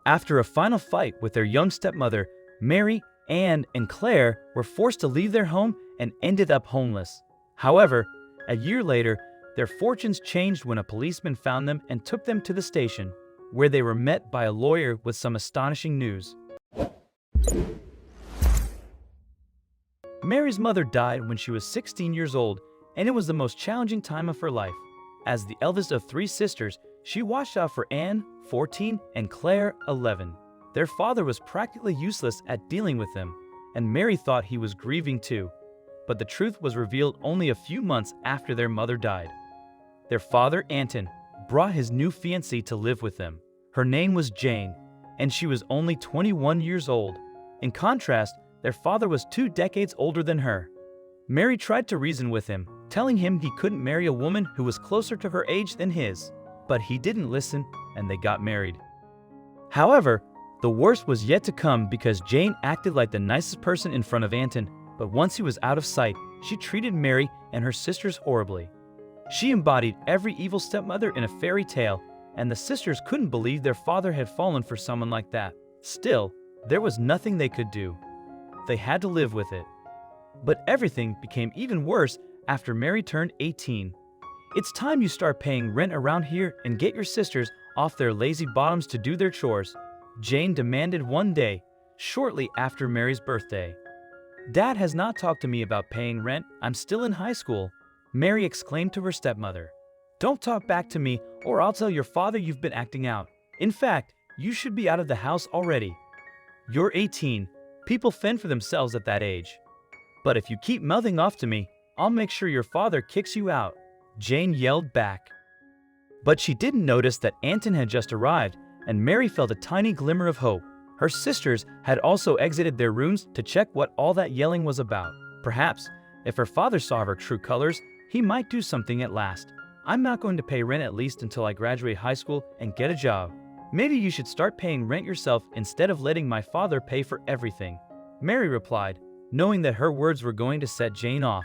After a final fight with their young stepmother, Mary, Anne, and Claire were forced to leave their home and ended up homeless. However, a year later, their fortunes changed when a policeman found them and took them to the station, where they were met by a lawyer with some astonishing news. Mary's mother died when she was 16 years old, and it was the most challenging time of her life. As the eldest of three sisters, she watched out for Anne, 14, and Claire, 11. Their father was practically useless at dealing with them, and Mary thought he was grieving too. But the truth was revealed only a few months after their mother died. Their father, Anton, brought his new fiancée to live with them. Her name was Jane, and she was only 21 years old. In contrast, their father was 2 decades older than her. Mary tried to reason with him, telling him he couldn't marry a woman who was closer to her age than his. But he didn't listen, and they got married. However, the worst was yet to come because Jane acted like the nicest person in front of Anton, but once he was out of sight, she treated Mary and her sisters horribly. She embodied every evil stepmother in a fairy tale, and the sisters couldn't believe their father had fallen for someone like that. Still, there was nothing they could do. They had to live with it. But everything became even worse after Mary turned 18. It's time you start paying rent around here and get your sisters off their lazy bottoms to do their chores, Jane demanded one day, shortly after Mary's birthday. Dad has not talked to me about paying rent. I'm still in high school, Mary exclaimed to her stepmother. Don't talk back to me or I'll tell your father you've been acting out. In fact, you should be out of the house already. You're 18. People fend for themselves at that age. But if you keep mouthing off to me, I'll make sure your father kicks you out, Jane yelled back. But she didn't notice that Anton had just arrived, and Mary felt a tiny glimmer of hope. Her sisters had also exited their rooms to check what all that yelling was about. Perhaps, if her father saw her true colors, he might do something at last. I'm not going to pay rent at least until I graduate high school and get a job. Maybe you should start paying rent yourself instead of letting my father pay for everything, Mary replied, knowing that her words were going to set Jane off.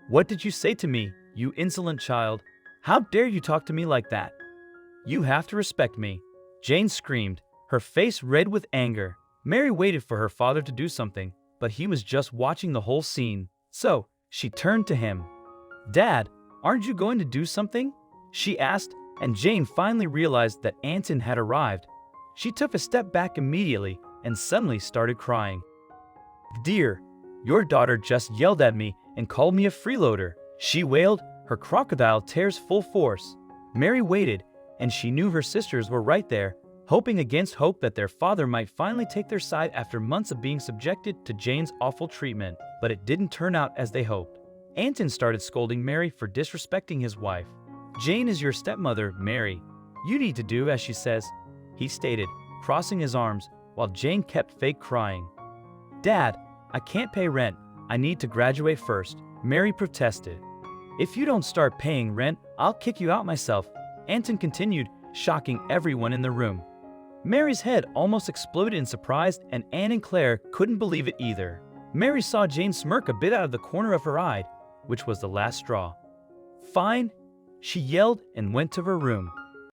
What did you say to me, you insolent child? How dare you talk to me like that? You have to respect me, Jane screamed, her face red with anger. Mary waited for her father to do something, but he was just watching the whole scene. So, she turned to him. Dad, aren't you going to do something? She asked, and Jane finally realized that Anton had arrived. She took a step back immediately and suddenly started crying. Dear, your daughter just yelled at me and called me a freeloader, she wailed, her crocodile tears full force. Mary waited, and she knew her sisters were right there, hoping against hope that their father might finally take their side after months of being subjected to Jane's awful treatment. But it didn't turn out as they hoped. Anton started scolding Mary for disrespecting his wife. Jane is your stepmother, Mary. You need to do as she says, he stated, crossing his arms, while Jane kept fake crying. Dad, I can't pay rent. I need to graduate first, Mary protested. If you don't start paying rent, I'll kick you out myself, Anton continued, shocking everyone in the room. Mary's head almost exploded in surprise, and Anne and Claire couldn't believe it either. Mary saw Jane smirk a bit out of the corner of her eye, which was the last straw. Fine, she yelled and went to her room.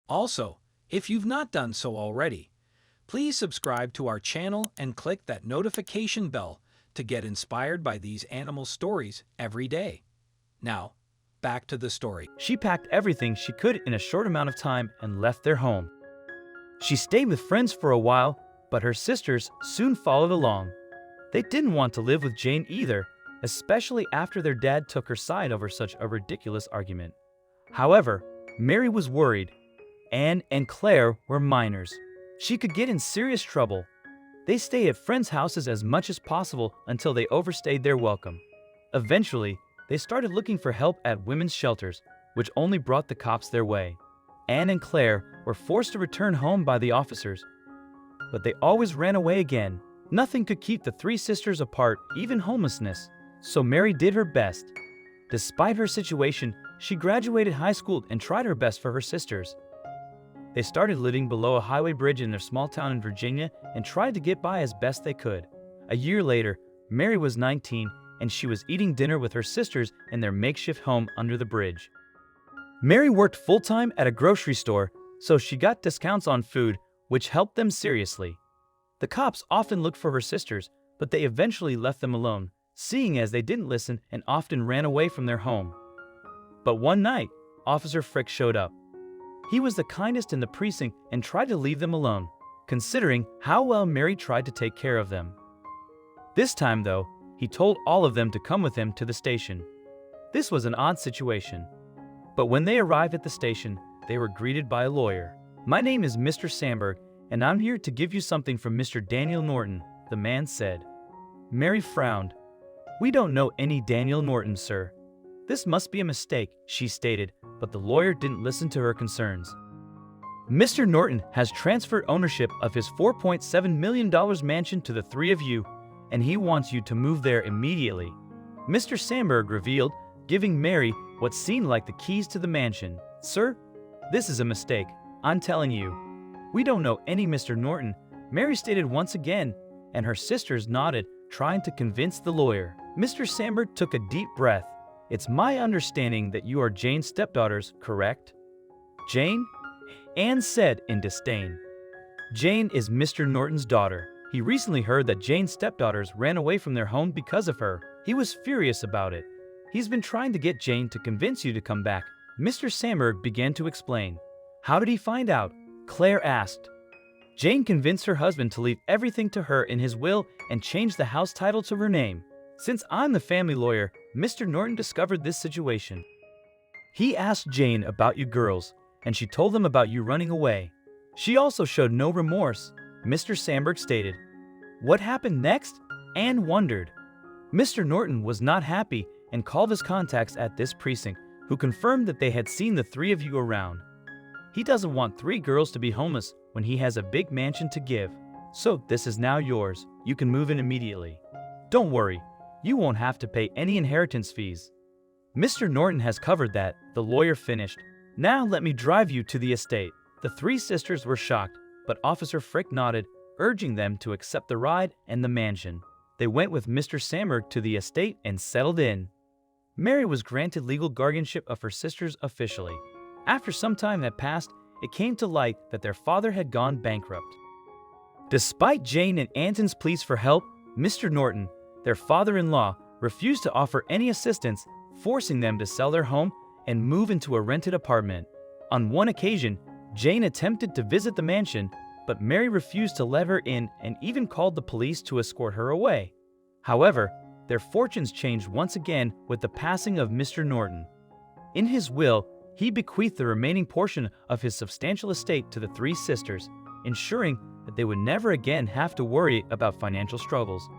Also, if you've not done so already, please subscribe to our channel and click that notification bell to get inspired by these animal stories every day. Now, back to the story. She packed everything she could in a short amount of time and left their home. She stayed with friends for a while, but her sisters soon followed along. They didn't want to live with Jane either, especially after their dad took her side over such a ridiculous argument. However, Mary was worried. Anne and Claire were minors. She could get in serious trouble. They stayed at friends' houses as much as possible until they overstayed their welcome. Eventually, they started looking for help at women's shelters, which only brought the cops their way. Anne and Claire were forced to return home by the officers, but they always ran away again. Nothing could keep the three sisters apart, even homelessness, so Mary did her best. Despite her situation, she graduated high school and tried her best for her sisters. They started living below a highway bridge in their small town in Virginia and tried to get by as best they could. A year later, Mary was 19 and she was eating dinner with her sisters in their makeshift home under the bridge. Mary worked full-time at a grocery store, so she got discounts on food, which helped them seriously. The cops often looked for her sisters, but they eventually left them alone, seeing as they didn't listen and often ran away from their home. But one night, Officer Frick showed up. He was the kindest in the precinct and tried to leave them alone, considering how well Mary tried to take care of them. This time, though, he told all of them to come with him to the station. This was an odd situation. But when they arrived at the station, they were greeted by a lawyer. "My name is Mr. Sandberg, and I'm here to give you something from Mr. Daniel Norton," the man said. Mary frowned. "We don't know any Daniel Norton, sir." "This must be a mistake," she stated, but the lawyer didn't listen to her concerns. "Mr. Norton has transferred ownership of his $4.7 million mansion to the three of you, and he wants you to move there immediately," Mr. Sandberg revealed, giving Mary what seemed like the keys to the mansion. "Sir, this is a mistake, I'm telling you. We don't know any Mr. Norton," Mary stated once again, and her sisters nodded, trying to convince the lawyer. Mr. Sandberg took a deep breath. "It's my understanding that you are Jane's stepdaughters, correct?" "Jane?" Anne said in disdain. "Jane is Mr. Norton's daughter. He recently heard that Jane's stepdaughters ran away from their home because of her. He was furious about it. He's been trying to get Jane to convince you to come back," Mr. Sandberg began to explain. "How did he find out?" Claire asked. "Jane convinced her husband to leave everything to her in his will and change the house title to her name. Since I'm the family lawyer, Mr. Norton discovered this situation. He asked Jane about you girls, and she told them about you running away. She also showed no remorse," Mr. Sandberg stated. "What happened next?" Anne wondered. Mr. Norton was not happy and called his contacts at this precinct, who confirmed that they had seen the three of you around. He doesn't want three girls to be homeless when he has a big mansion to give. So this is now yours. You can move in immediately. Don't worry, you won't have to pay any inheritance fees. Mr. Norton has covered that, the lawyer finished. Now let me drive you to the estate. The three sisters were shocked, but Officer Frick nodded, urging them to accept the ride and the mansion. They went with Mr. Sandberg to the estate and settled in. Mary was granted legal guardianship of her sisters officially. After some time had passed, it came to light that their father had gone bankrupt. Despite Jane and Antons' pleas for help, Mr. Norton, their father-in-law, refused to offer any assistance, forcing them to sell their home and move into a rented apartment. On one occasion, Jane attempted to visit the mansion, but Mary refused to let her in and even called the police to escort her away. However, their fortunes changed once again with the passing of Mr. Norton. In his will, he bequeathed the remaining portion of his substantial estate to the three sisters, ensuring that they would never again have to worry about financial struggles.